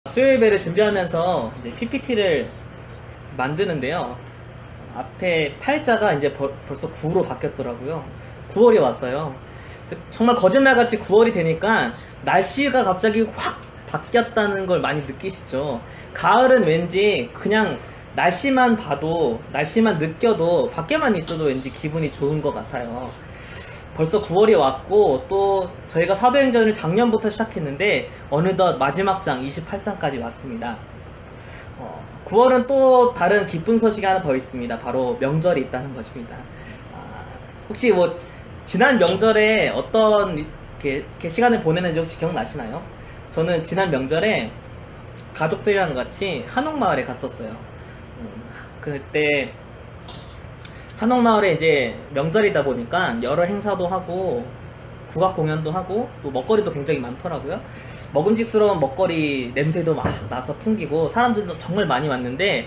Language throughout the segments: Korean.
수요 예배를 준비하면서 이제 PPT를 만드는데요. 앞에 팔자가 이제 벌써 9로 바뀌었더라고요. 9월이 왔어요. 정말 거짓말같이 9월이 되니까 날씨가 갑자기 확 바뀌었다는 걸 많이 느끼시죠? 가을은 왠지 그냥 날씨만 봐도, 날씨만 느껴도, 밖에만 있어도 왠지 기분이 좋은 것 같아요. 벌써 9월이 왔고, 또 저희가 사도행전을 작년부터 시작했는데 어느덧 마지막 장 28장까지 왔습니다. 9월은 또 다른 기쁜 소식이 하나 더 있습니다. 바로 명절이 있다는 것입니다. 혹시 뭐 지난 명절에 어떤 이렇게 시간을 보내는지 혹시 기억나시나요? 저는 지난 명절에 가족들이랑 같이 한옥마을에 갔었어요. 그때 한옥마을에 이제 명절이다 보니까 여러 행사도 하고 국악 공연도 하고 또 먹거리도 굉장히 많더라고요. 먹음직스러운 먹거리 냄새도 막 나서 풍기고 사람들도 정말 많이 왔는데,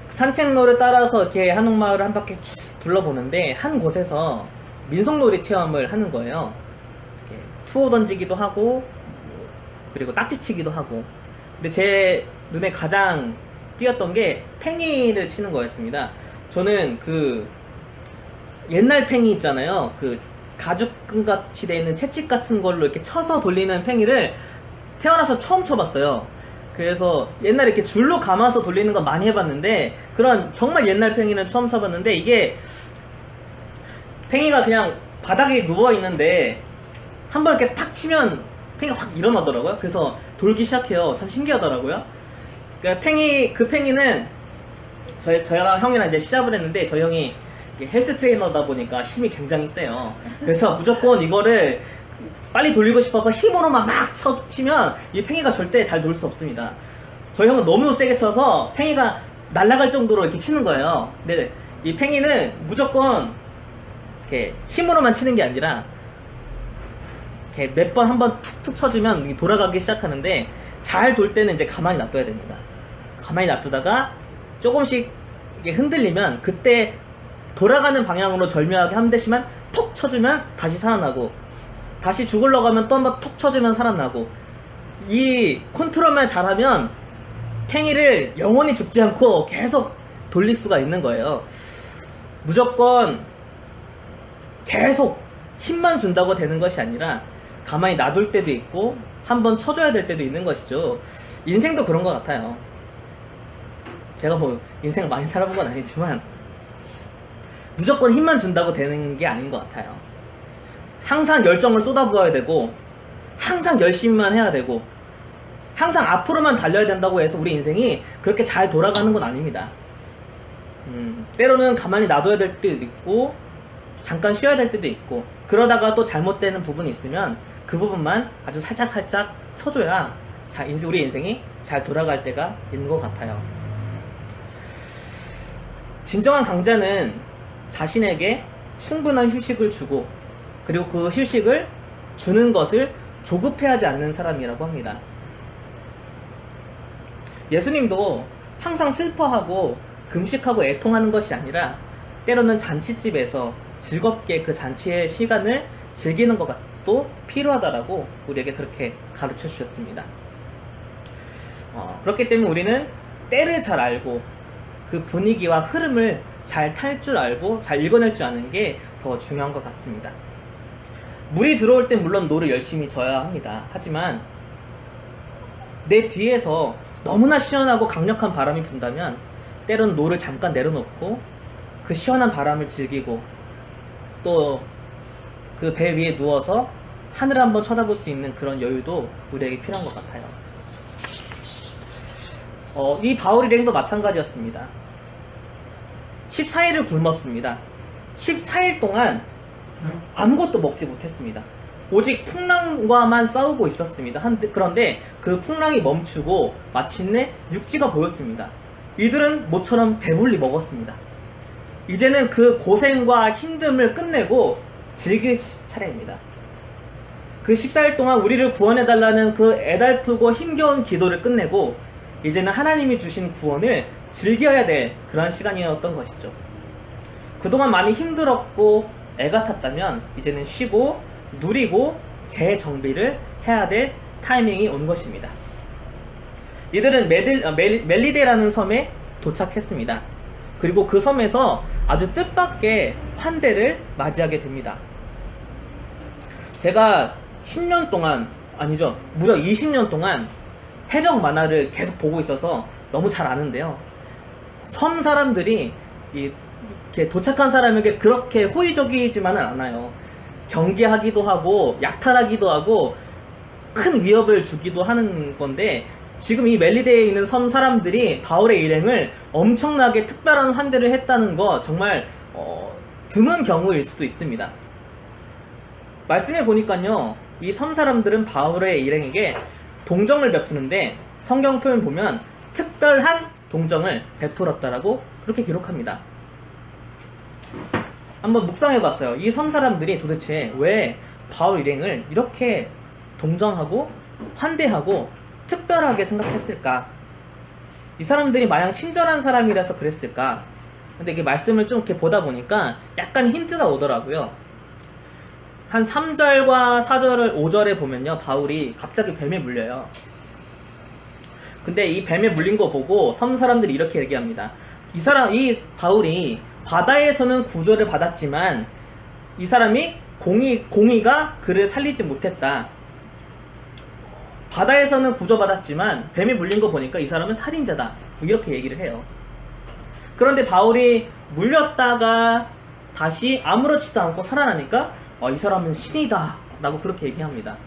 산책로를 따라서 이렇게 한옥마을을 한 바퀴 쭉 둘러보는데 한 곳에서 민속놀이 체험을 하는 거예요. 이렇게 투어 던지기도 하고 그리고 딱지치기도 하고. 근데 제 눈에 가장 띄었던 게 팽이를 치는 거였습니다. 저는 그 옛날 팽이 있잖아요. 그 가죽끈같이 되어 있는 채찍 같은 걸로 이렇게 쳐서 돌리는 팽이를 태어나서 처음 쳐봤어요. 그래서 옛날에 이렇게 줄로 감아서 돌리는 건 많이 해봤는데, 그런 정말 옛날 팽이는 처음 쳐봤는데, 이게 팽이가 그냥 바닥에 누워있는데 한번 이렇게 탁 치면 팽이가 확 일어나더라고요. 그래서 돌기 시작해요. 참 신기하더라고요. 그러니까 그 팽이는 저랑 형이랑 이제 시합을 했는데, 저 형이 헬스 트레이너다 보니까 힘이 굉장히 세요. 그래서 무조건 이거를 빨리 돌리고 싶어서 힘으로만 막 치면 이 팽이가 절대 잘 돌 수 없습니다. 저 형은 너무 세게 쳐서 팽이가 날아갈 정도로 이렇게 치는 거예요. 근데 이 팽이는 무조건 이렇게 힘으로만 치는 게 아니라 이렇게 몇 번 한번 툭툭 쳐주면 돌아가기 시작하는데, 잘 돌 때는 이제 가만히 놔둬야 됩니다. 가만히 놔두다가 조금씩 이게 흔들리면 그때 돌아가는 방향으로 절묘하게 한 대씩만 톡 쳐주면 다시 살아나고, 다시 죽으려고 하면 또 한번 톡 쳐주면 살아나고, 이 컨트롤만 잘하면 팽이를 영원히 죽지 않고 계속 돌릴 수가 있는 거예요. 무조건 계속 힘만 준다고 되는 것이 아니라 가만히 놔둘 때도 있고 한번 쳐줘야 될 때도 있는 것이죠. 인생도 그런 것 같아요. 제가 뭐 인생을 많이 살아본 건 아니지만 무조건 힘만 준다고 되는 게 아닌 것 같아요. 항상 열정을 쏟아부어야 되고, 항상 열심히만 해야 되고, 항상 앞으로만 달려야 된다고 해서 우리 인생이 그렇게 잘 돌아가는 건 아닙니다. 때로는 가만히 놔둬야 될 때도 있고 잠깐 쉬어야 될 때도 있고, 그러다가 또 잘못되는 부분이 있으면 그 부분만 아주 살짝살짝 쳐줘야 우리 인생이 잘 돌아갈 때가 있는 것 같아요. 진정한 강자는 자신에게 충분한 휴식을 주고, 그리고 그 휴식을 주는 것을 조급해하지 않는 사람이라고 합니다. 예수님도 항상 슬퍼하고 금식하고 애통하는 것이 아니라 때로는 잔치집에서 즐겁게 그 잔치의 시간을 즐기는 것도 필요하다라고 우리에게 그렇게 가르쳐 주셨습니다. 그렇기 때문에 우리는 때를 잘 알고 그 분위기와 흐름을 잘 탈 줄 알고 잘 읽어낼 줄 아는 게 더 중요한 것 같습니다. 물이 들어올 땐 물론 노를 열심히 져야 합니다. 하지만 내 뒤에서 너무나 시원하고 강력한 바람이 분다면 때론 노를 잠깐 내려놓고 그 시원한 바람을 즐기고 또 그 배 위에 누워서 하늘을 한번 쳐다볼 수 있는 그런 여유도 우리에게 필요한 것 같아요. 이 바울 일행도 마찬가지였습니다. 14일을 굶었습니다. 14일 동안 아무것도 먹지 못했습니다. 오직 풍랑과만 싸우고 있었습니다. 그런데 그 풍랑이 멈추고 마침내 육지가 보였습니다. 이들은 모처럼 배불리 먹었습니다. 이제는 그 고생과 힘듦을 끝내고 즐길 차례입니다. 그 14일 동안 우리를 구원해달라는 그 애달프고 힘겨운 기도를 끝내고 이제는 하나님이 주신 구원을 즐겨야 될 그런 시간이었던 것이죠. 그동안 많이 힘들었고 애가 탔다면 이제는 쉬고 누리고 재정비를 해야 될 타이밍이 온 것입니다. 이들은 멜리데라는 섬에 도착했습니다. 그리고 그 섬에서 아주 뜻밖의 환대를 맞이하게 됩니다. 제가 10년 동안, 아니죠, 무려 20년 동안 해적 만화를 계속 보고 있어서 너무 잘 아는데요. 섬 사람들이 이렇게 도착한 사람에게 그렇게 호의적이지만은 않아요. 경계하기도 하고 약탈하기도 하고 큰 위협을 주기도 하는 건데, 지금 이 멜리데에 있는 섬 사람들이 바울의 일행을 엄청나게 특별한 환대를 했다는 거 정말 드문 경우일 수도 있습니다. 말씀해 보니까요, 이 섬 사람들은 바울의 일행에게 동정을 베푸는데 성경 표현 보면 특별한 동정을 베풀었다라고 그렇게 기록합니다. 한번 묵상해 봤어요. 이 섬 사람들이 도대체 왜 바울 일행을 이렇게 동정하고 환대하고 특별하게 생각했을까? 이 사람들이 마냥 친절한 사람이라서 그랬을까? 근데 이게 말씀을 좀 이렇게 보다 보니까 약간 힌트가 오더라고요. 한 3절과 4절을 5절에 보면요, 바울이 갑자기 뱀에 물려요. 근데 이 뱀에 물린 거 보고 섬 사람들이 이렇게 얘기합니다. 이 바울이 바다에서는 구조를 받았지만 이 사람이 공의가 그를 살리지 못했다. 바다에서는 구조받았지만 뱀에 물린 거 보니까 이 사람은 살인자다. 이렇게 얘기를 해요. 그런데 바울이 물렸다가 다시 아무렇지도 않고 살아나니까 이 사람은 신이다 라고 그렇게 얘기합니다.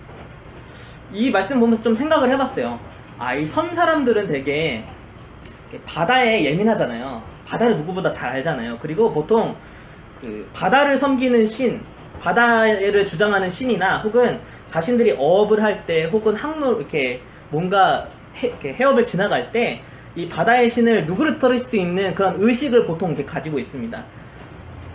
이 말씀 보면서 좀 생각을 해봤어요. 이 섬 사람들은 되게 바다에 예민하잖아요. 바다를 누구보다 잘 알잖아요. 그리고 보통 그 바다를 섬기는 신, 바다를 주장하는 신이나 혹은 자신들이 어업을 할 때 혹은 항로 이렇게 뭔가 이렇게 해업을 지나갈 때 이 바다의 신을 누그러뜨릴 수 있는 그런 의식을 보통 이렇게 가지고 있습니다.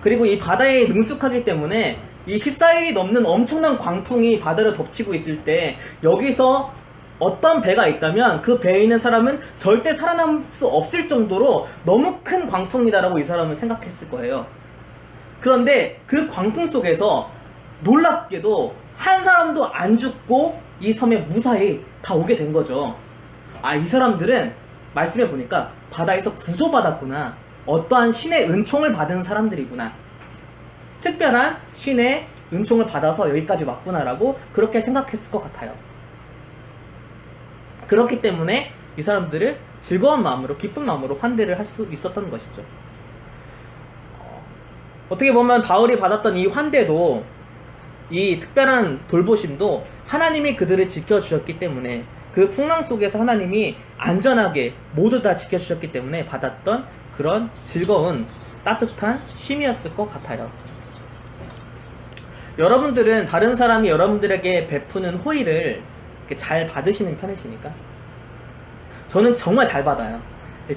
그리고 이 바다에 능숙하기 때문에 이 14일이 넘는 엄청난 광풍이 바다를 덮치고 있을 때 여기서 어떤 배가 있다면 그 배에 있는 사람은 절대 살아남을 수 없을 정도로 너무 큰 광풍이다라고 이 사람은 생각했을 거예요. 그런데 그 광풍 속에서 놀랍게도 한 사람도 안 죽고 이 섬에 무사히 다 오게 된 거죠. 이 사람들은 말씀해 보니까 바다에서 구조받았구나. 어떠한 신의 은총을 받은 사람들이구나. 특별한 신의 은총을 받아서 여기까지 왔구나라고 그렇게 생각했을 것 같아요. 그렇기 때문에 이 사람들을 즐거운 마음으로, 기쁜 마음으로 환대를 할 수 있었던 것이죠. 어떻게 보면 바울이 받았던 이 환대도, 이 특별한 돌보심도 하나님이 그들을 지켜주셨기 때문에, 그 풍랑 속에서 하나님이 안전하게 모두 다 지켜주셨기 때문에 받았던 그런 즐거운 따뜻한 쉼이었을 것 같아요. 여러분들은 다른 사람이 여러분들에게 베푸는 호의를 잘 받으시는 편이십니까? 저는 정말 잘 받아요.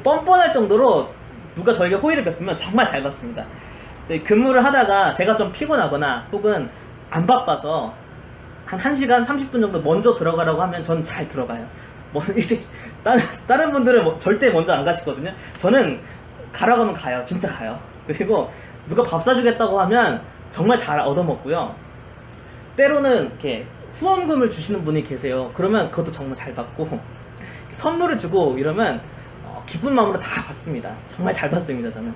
뻔뻔할 정도로 누가 저에게 호의를 베푸면 정말 잘 받습니다. 근무를 하다가 제가 좀 피곤하거나 혹은 안 바빠서 한 1시간 30분 정도 먼저 들어가라고 하면 전 잘 들어가요. 일찍 다른 분들은 절대 먼저 안 가시거든요. 저는 가라고 하면 가요. 진짜 가요. 그리고 누가 밥 사주겠다고 하면 정말 잘 얻어먹고요. 때로는 이렇게 후원금을 주시는 분이 계세요. 그러면 그것도 정말 잘 받고, 선물을 주고 이러면 기쁜 마음으로 다 받습니다. 정말 잘 받습니다, 저는.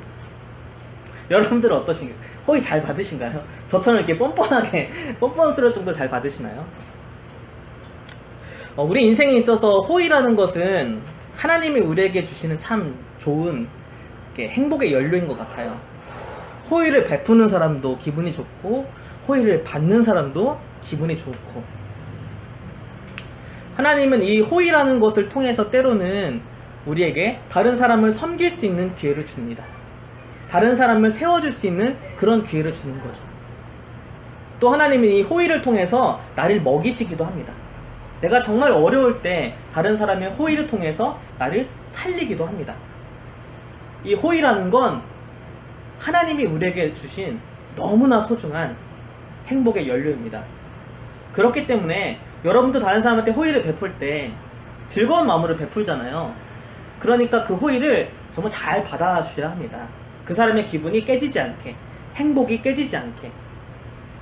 여러분들은 어떠신가요? 호의 잘 받으신가요? 저처럼 이렇게 뻔뻔스러울 정도로 잘 받으시나요? 우리 인생에 있어서 호의라는 것은 하나님이 우리에게 주시는 참 좋은 행복의 연료인 것 같아요. 호의를 베푸는 사람도 기분이 좋고, 호의를 받는 사람도 기분이 좋고, 하나님은 이 호의라는 것을 통해서 때로는 우리에게 다른 사람을 섬길 수 있는 기회를 줍니다. 다른 사람을 세워줄 수 있는 그런 기회를 주는 거죠. 또 하나님은 이 호의를 통해서 나를 먹이시기도 합니다. 내가 정말 어려울 때 다른 사람의 호의를 통해서 나를 살리기도 합니다. 이 호의라는 건 하나님이 우리에게 주신 너무나 소중한 행복의 연료입니다. 그렇기 때문에 여러분도 다른 사람한테 호의를 베풀 때 즐거운 마음으로 베풀잖아요. 그러니까 그 호의를 정말 잘 받아주셔야 합니다. 그 사람의 기분이 깨지지 않게, 행복이 깨지지 않게,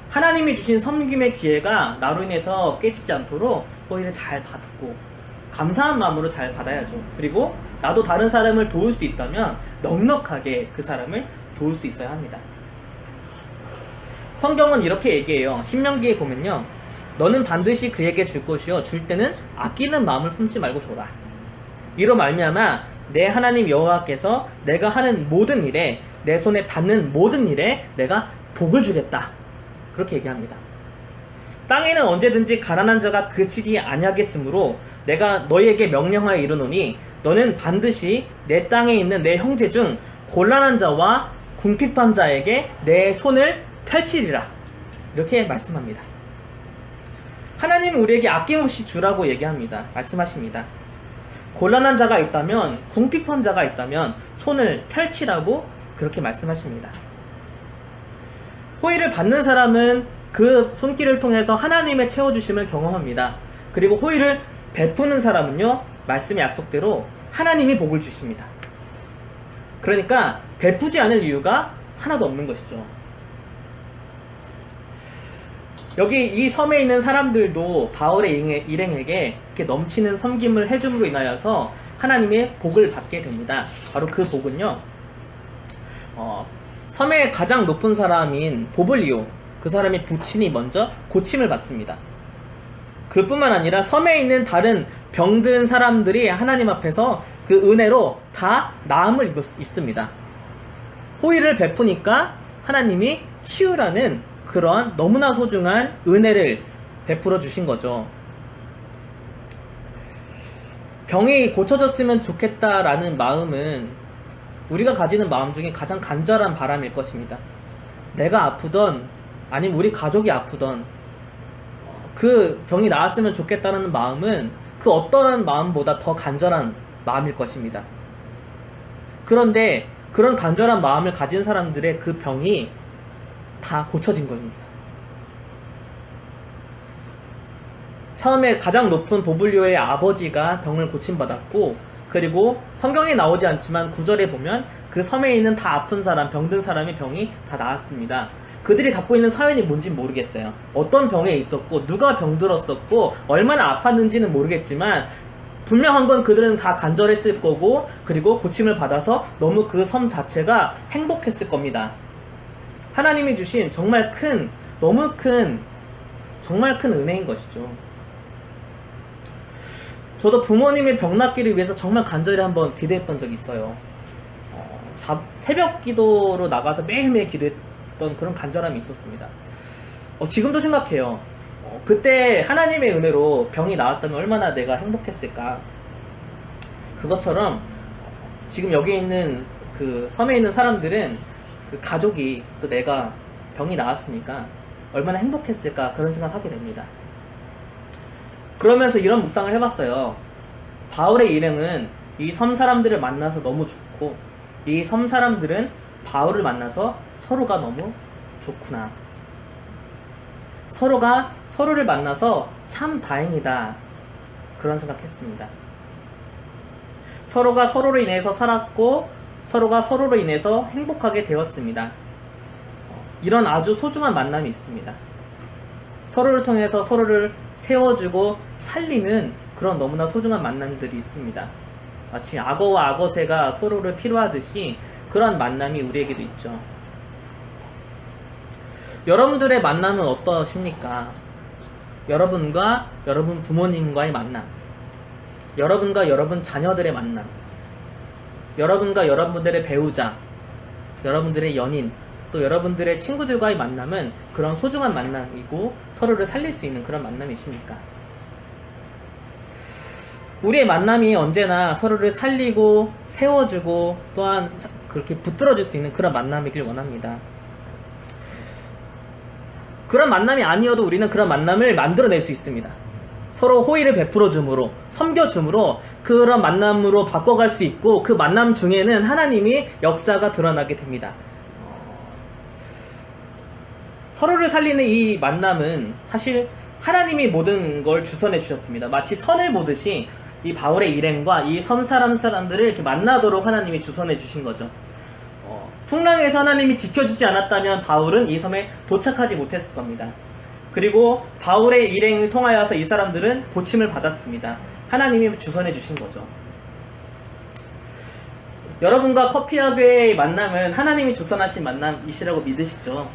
하나님이 주신 섬김의 기회가 나로 인해서 깨지지 않도록 호의를 잘 받고 감사한 마음으로 잘 받아야죠. 그리고 나도 다른 사람을 도울 수 있다면 넉넉하게 그 사람을 도울 수 있어야 합니다. 성경은 이렇게 얘기해요. 신명기에 보면요, 너는 반드시 그에게 줄 것이요 줄 때는 아끼는 마음을 품지 말고 줘라. 이로 말미암아 내 하나님 여호와께서 내가 하는 모든 일에, 내 손에 닿는 모든 일에 내가 복을 주겠다. 그렇게 얘기합니다. 땅에는 언제든지 가난한 자가 그치지 아니하겠으므로 내가 너희에게 명령하여 이르노니 너는 반드시 내 땅에 있는 내 형제 중 곤란한 자와 궁핍한 자에게 내 손을 펼치리라. 이렇게 말씀합니다. 하나님은 우리에게 아낌없이 주라고 얘기합니다. 말씀하십니다. 곤란한 자가 있다면, 궁핍한 자가 있다면 손을 펼치라고 그렇게 말씀하십니다. 호의를 받는 사람은 그 손길을 통해서 하나님의 채워주심을 경험합니다. 그리고 호의를 베푸는 사람은요, 말씀의 약속대로 하나님이 복을 주십니다. 그러니까 베푸지 않을 이유가 하나도 없는 것이죠. 여기 이 섬에 있는 사람들도 바울의 일행에게 이렇게 넘치는 섬김을 해줌으로 인하여서 하나님의 복을 받게 됩니다. 바로 그 복은요, 섬의 가장 높은 사람인 보블리오, 그 사람의 부친이 먼저 고침을 받습니다. 그뿐만 아니라 섬에 있는 다른 병든 사람들이 하나님 앞에서 그 은혜로 다 나음을 입습니다. 호의를 베푸니까 하나님이 치유라는 그런 너무나 소중한 은혜를 베풀어 주신 거죠. 병이 고쳐졌으면 좋겠다라는 마음은 우리가 가지는 마음 중에 가장 간절한 바람일 것입니다. 내가 아프던, 아니면 우리 가족이 아프던 그 병이 나았으면 좋겠다는 마음은 그 어떤 마음보다 더 간절한 마음일 것입니다. 그런데 그런 간절한 마음을 가진 사람들의 그 병이 다 고쳐진 겁니다. 처음에 가장 높은 보블리오의 아버지가 병을 고침받았고, 그리고 성경에 나오지 않지만 구절에 보면 그 섬에 있는 다 아픈 사람, 병든 사람의 병이 다 나았습니다. 그들이 갖고 있는 사연이 뭔지 모르겠어요. 어떤 병에 있었고 누가 병들었었고 얼마나 아팠는지는 모르겠지만 분명한 건 그들은 다 간절했을 거고, 그리고 고침을 받아서 너무 그 섬 자체가 행복했을 겁니다. 하나님이 주신 정말 큰, 너무 큰, 정말 큰 은혜인 것이죠. 저도 부모님의 병 낫기를 위해서 정말 간절히 한번 기도했던 적이 있어요. 새벽 기도로 나가서 매일매일 기도했던 그런 간절함이 있었습니다. 지금도 생각해요. 그때 하나님의 은혜로 병이 나았다면 얼마나 내가 행복했을까. 그것처럼 지금 여기 있는 그 섬에 있는 사람들은 그 가족이, 또 내가 병이 나았으니까 얼마나 행복했을까, 그런 생각하게 됩니다. 그러면서 이런 묵상을 해봤어요. 바울의 일행은 이 섬 사람들을 만나서 너무 좋고, 이 섬 사람들은 바울을 만나서 서로가 너무 좋구나. 서로가 서로를 만나서 참 다행이다. 그런 생각했습니다. 서로가 서로로 인해서 살았고, 서로가 서로로 인해서 행복하게 되었습니다. 이런 아주 소중한 만남이 있습니다. 서로를 통해서 서로를 세워주고 살리는 그런 너무나 소중한 만남들이 있습니다. 마치 악어와 악어새가 서로를 필요하듯이 그런 만남이 우리에게도 있죠. 여러분들의 만남은 어떠십니까? 여러분과 여러분 부모님과의 만남, 여러분과 여러분 자녀들의 만남, 여러분과 여러분들의 배우자, 여러분들의 연인, 또 여러분들의 친구들과의 만남은 그런 소중한 만남이고 서로를 살릴 수 있는 그런 만남이십니까? 우리의 만남이 언제나 서로를 살리고 세워주고 또한 그렇게 붙들어줄 수 있는 그런 만남이길 원합니다. 그런 만남이 아니어도 우리는 그런 만남을 만들어낼 수 있습니다. 서로 호의를 베풀어 줌으로, 섬겨줌으로 그런 만남으로 바꿔갈 수 있고, 그 만남 중에는 하나님이 역사가 드러나게 됩니다. 서로를 살리는 이 만남은 사실 하나님이 모든 걸 주선해 주셨습니다. 마치 선을 보듯이 이 바울의 일행과 이 섬 사람들을 이렇게 만나도록 하나님이 주선해 주신 거죠. 풍랑에서 하나님이 지켜주지 않았다면 바울은 이 섬에 도착하지 못했을 겁니다. 그리고 바울의 일행을 통하여서 이 사람들은 고침을 받았습니다. 하나님이 주선해 주신 거죠. 여러분과 커피하우의 만남은 하나님이 주선하신 만남이시라고 믿으시죠?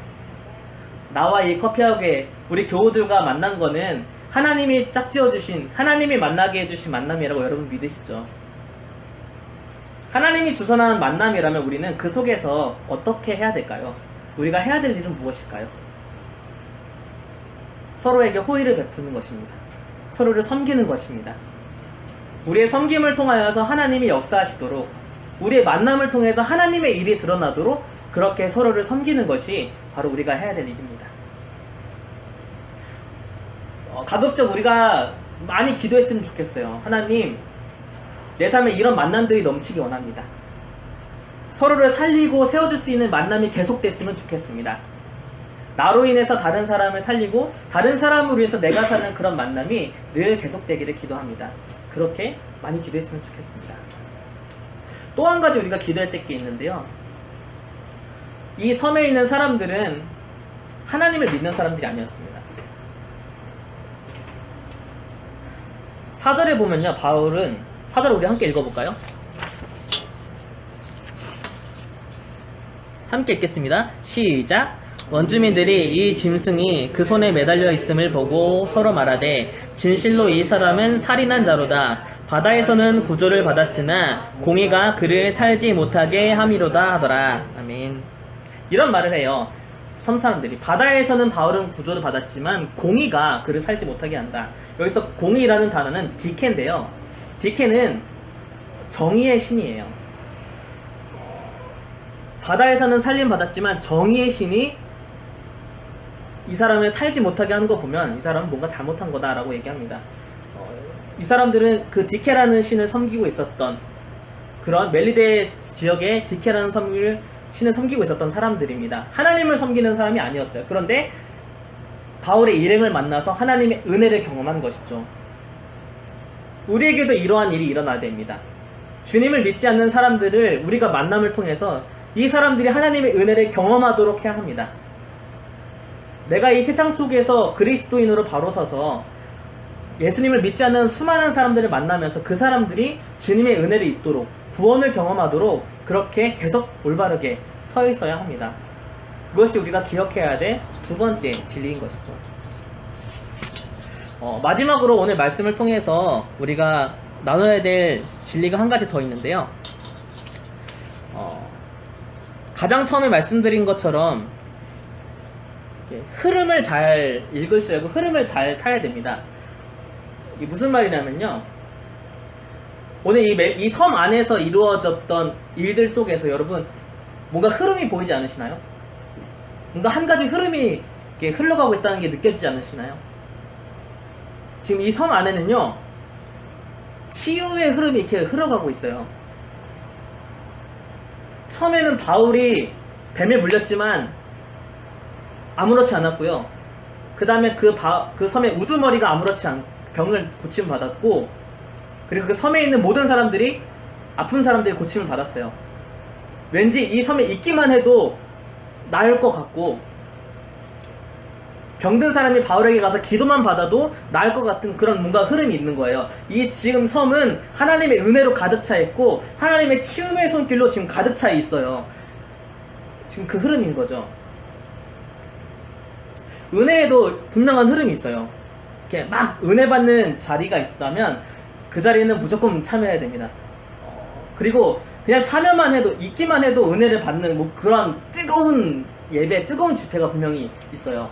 나와 이 커피하우의 우리 교우들과 만난 거는 하나님이 짝지어주신, 하나님이 만나게 해주신 만남이라고 여러분 믿으시죠? 하나님이 주선한 만남이라면 우리는 그 속에서 어떻게 해야 될까요? 우리가 해야 될 일은 무엇일까요? 서로에게 호의를 베푸는 것입니다. 서로를 섬기는 것입니다. 우리의 섬김을 통하여서 하나님이 역사하시도록, 우리의 만남을 통해서 하나님의 일이 드러나도록 그렇게 서로를 섬기는 것이 바로 우리가 해야 될 일입니다. 가급적 우리가 많이 기도했으면 좋겠어요. 하나님, 내 삶에 이런 만남들이 넘치기 원합니다. 서로를 살리고 세워줄 수 있는 만남이 계속됐으면 좋겠습니다. 나로 인해서 다른 사람을 살리고 다른 사람으로 인해서 내가 사는 그런 만남이 늘 계속되기를 기도합니다. 그렇게 많이 기도했으면 좋겠습니다. 또 한 가지 우리가 기도할 때 게 있는데요. 이 섬에 있는 사람들은 하나님을 믿는 사람들이 아니었습니다. 4절에 보면요, 바울은 4절 우리 함께 읽어볼까요? 함께 읽겠습니다. 시작. 원주민들이 이 짐승이 그 손에 매달려 있음을 보고 서로 말하되 진실로 이 사람은 살인한 자로다. 바다에서는 구조를 받았으나 공의가 그를 살지 못하게 함이로다 하더라. 아멘. 이런 말을 해요. 섬 사람들이 바다에서는 바울은 구조를 받았지만 공의가 그를 살지 못하게 한다. 여기서 공의라는 단어는 디케인데요. 디케는 정의의 신이에요. 바다에서는 살림 받았지만 정의의 신이 이 사람을 살지 못하게 하는 거 보면 이 사람은 뭔가 잘못한 거다라고 얘기합니다. 이 사람들은 그 디케라는 신을 섬기고 있었던, 그런 멜리데 지역의 디케라는 신을 섬기고 있었던 사람들입니다. 하나님을 섬기는 사람이 아니었어요. 그런데 바울의 일행을 만나서 하나님의 은혜를 경험한 것이죠. 우리에게도 이러한 일이 일어나야 됩니다. 주님을 믿지 않는 사람들을 우리가 만남을 통해서 이 사람들이 하나님의 은혜를 경험하도록 해야 합니다. 내가 이 세상 속에서 그리스도인으로 바로 서서 예수님을 믿지 않는 수많은 사람들을 만나면서 그 사람들이 주님의 은혜를 입도록, 구원을 경험하도록 그렇게 계속 올바르게 서 있어야 합니다. 그것이 우리가 기억해야 될 두 번째 진리인 것이죠. 마지막으로 오늘 말씀을 통해서 우리가 나눠야 될 진리가 한 가지 더 있는데요. 가장 처음에 말씀드린 것처럼 흐름을 잘 읽을 줄 알고 흐름을 잘 타야 됩니다. 이게 무슨 말이냐면요, 오늘 이 섬 안에서 이루어졌던 일들 속에서 여러분 뭔가 흐름이 보이지 않으시나요? 뭔가 한 가지 흐름이 이렇게 흘러가고 있다는 게 느껴지지 않으시나요? 지금 이 섬 안에는요, 치유의 흐름이 이렇게 흘러가고 있어요. 처음에는 바울이 뱀에 물렸지만 아무렇지 않았고요. 그 다음에 그 섬의 우두머리가 아무렇지 않고 병을 고침을 받았고, 그리고 그 섬에 있는 모든 사람들이, 아픈 사람들이 고침을 받았어요. 왠지 이 섬에 있기만 해도 나을 것 같고, 병든 사람이 바울에게 가서 기도만 받아도 나을 것 같은 그런 뭔가 흐름이 있는 거예요. 이 지금 섬은 하나님의 은혜로 가득 차 있고 하나님의 치유의 손길로 지금 가득 차 있어요. 지금 그 흐름인 거죠. 은혜에도 분명한 흐름이 있어요. 이렇게 막 은혜 받는 자리가 있다면 그 자리에는 무조건 참여해야 됩니다. 그리고 그냥 참여만 해도, 있기만 해도 은혜를 받는 뭐 그런 뜨거운 예배, 뜨거운 집회가 분명히 있어요.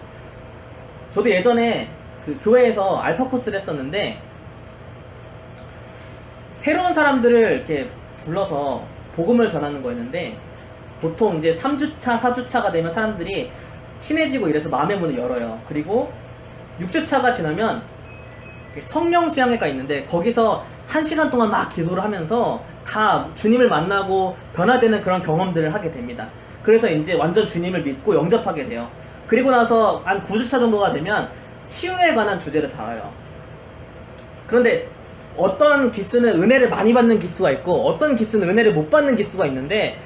저도 예전에 그 교회에서 알파 코스를 했었는데, 새로운 사람들을 이렇게 불러서 복음을 전하는 거였는데, 보통 이제 3주차, 4주차가 되면 사람들이 친해지고 이래서 마음의 문을 열어요. 그리고 6주차가 지나면 성령 수양회가 있는데, 거기서 1시간 동안 막 기도를 하면서 다 주님을 만나고 변화되는 그런 경험들을 하게 됩니다. 그래서 이제 완전 주님을 믿고 영접하게 돼요. 그리고 나서 한 9주차 정도가 되면 치유에 관한 주제를 다뤄요. 그런데 어떤 기수는 은혜를 많이 받는 기수가 있고 어떤 기수는 은혜를 못 받는 기수가 있는데,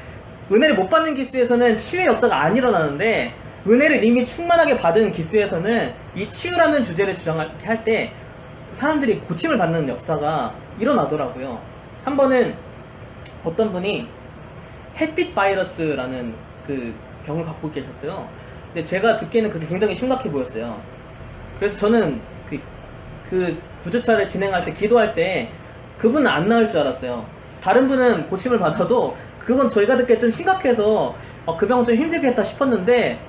은혜를 못 받는 기수에서는 치유의 역사가 안 일어나는데, 은혜를 이미 충만하게 받은 기수에서는 이 치유라는 주제를 주장할 때 사람들이 고침을 받는 역사가 일어나더라고요. 한 번은 어떤 분이 햇빛 바이러스라는 그 병을 갖고 계셨어요. 근데 제가 듣기에는 그게 굉장히 심각해 보였어요. 그래서 저는 그 구조차를 진행할 때, 기도할 때 그분은 안 나을 줄 알았어요. 다른 분은 고침을 받아도 그건 저희가 듣기에 좀 심각해서 그 병은 좀 힘들겠다 싶었는데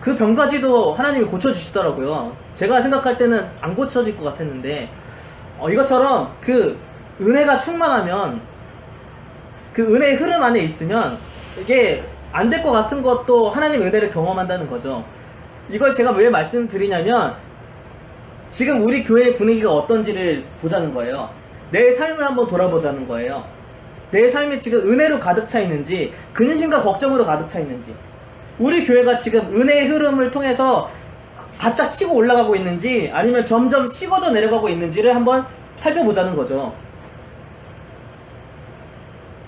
그 병까지도 하나님이 고쳐주시더라고요. 제가 생각할 때는 안 고쳐질 것 같았는데 이것처럼 그 은혜가 충만하면, 그 은혜의 흐름 안에 있으면 이게 안 될 것 같은 것도 하나님의 은혜를 경험한다는 거죠. 이걸 제가 왜 말씀드리냐면, 지금 우리 교회의 분위기가 어떤지를 보자는 거예요. 내 삶을 한번 돌아보자는 거예요. 내 삶이 지금 은혜로 가득 차 있는지, 근심과 걱정으로 가득 차 있는지, 우리 교회가 지금 은혜의 흐름을 통해서 바짝 치고 올라가고 있는지, 아니면 점점 식어져 내려가고 있는지를 한번 살펴보자는 거죠.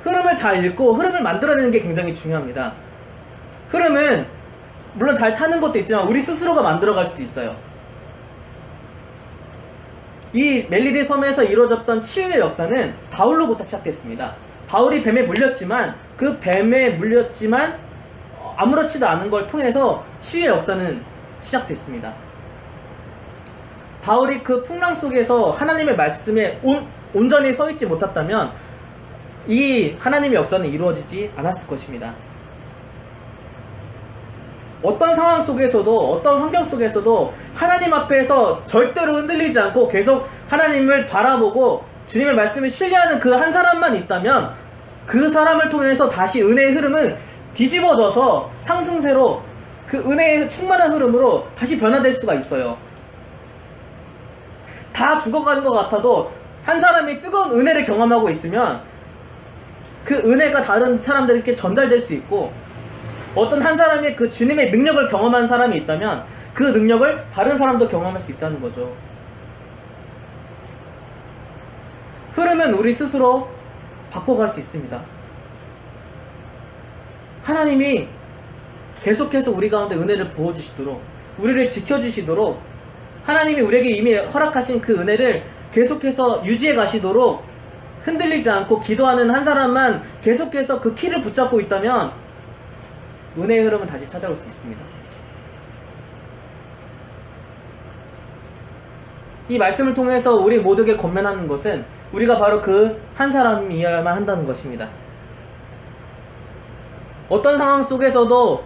흐름을 잘 읽고 흐름을 만들어내는 게 굉장히 중요합니다. 흐름은 물론 잘 타는 것도 있지만 우리 스스로가 만들어갈 수도 있어요. 이 멜리디 섬에서 이루어졌던 치유의 역사는 바울로부터 시작됐습니다. 바울이 뱀에 물렸지만 그 뱀에 물렸지만 아무렇지도 않은 걸 통해서 치유의 역사는 시작됐습니다. 바울이 그 풍랑 속에서 하나님의 말씀에 온전히 서 있지 못했다면 이 하나님의 역사는 이루어지지 않았을 것입니다. 어떤 상황 속에서도, 어떤 환경 속에서도 하나님 앞에서 절대로 흔들리지 않고 계속 하나님을 바라보고 주님의 말씀을 신뢰하는 그 한 사람만 있다면 그 사람을 통해서 다시 은혜의 흐름은 뒤집어져서 상승세로, 그 은혜의 충만한 흐름으로 다시 변화될 수가 있어요. 다 죽어가는 것 같아도 한 사람이 뜨거운 은혜를 경험하고 있으면 그 은혜가 다른 사람들에게 전달될 수 있고, 어떤 한 사람이 그 주님의 능력을 경험한 사람이 있다면 그 능력을 다른 사람도 경험할 수 있다는 거죠. 흐름은 우리 스스로 바꿔갈 수 있습니다. 하나님이 계속해서 우리 가운데 은혜를 부어주시도록, 우리를 지켜주시도록, 하나님이 우리에게 이미 허락하신 그 은혜를 계속해서 유지해 가시도록 흔들리지 않고 기도하는 한 사람만 계속해서 그 키를 붙잡고 있다면 은혜의 흐름은 다시 찾아올 수 있습니다. 이 말씀을 통해서 우리 모두에게 권면하는 것은 우리가 바로 그 한 사람이어야만 한다는 것입니다. 어떤 상황 속에서도,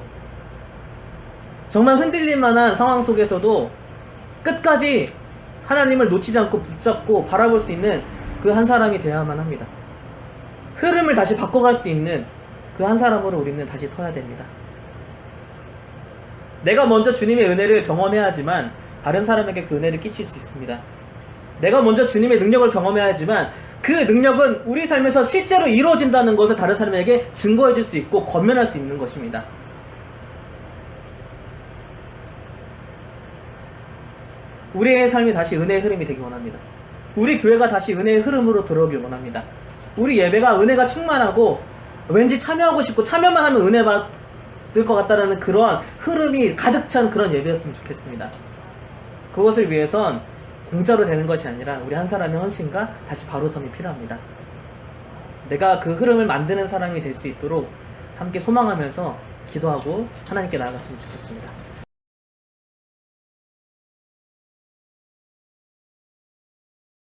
정말 흔들릴 만한 상황 속에서도 끝까지 하나님을 놓치지 않고 붙잡고 바라볼 수 있는 그 한 사람이 되어야만 합니다. 흐름을 다시 바꿔갈 수 있는 그 한 사람으로 우리는 다시 서야 됩니다. 내가 먼저 주님의 은혜를 경험해야지만 다른 사람에게 그 은혜를 끼칠 수 있습니다. 내가 먼저 주님의 능력을 경험해야지만 그 능력은 우리 삶에서 실제로 이루어진다는 것을 다른 사람에게 증거해 줄 수 있고 권면할 수 있는 것입니다. 우리의 삶이 다시 은혜의 흐름이 되기 원합니다. 우리 교회가 다시 은혜의 흐름으로 들어오길 원합니다. 우리 예배가 은혜가 충만하고 왠지 참여하고 싶고 참여만 하면 은혜 받을 것 같다는 그런 흐름이 가득 찬 그런 예배였으면 좋겠습니다. 그것을 위해선 공짜로 되는 것이 아니라 우리 한 사람의 헌신과 다시 바로섬이 필요합니다. 내가 그 흐름을 만드는 사람이 될 수 있도록 함께 소망하면서 기도하고 하나님께 나아갔으면 좋겠습니다.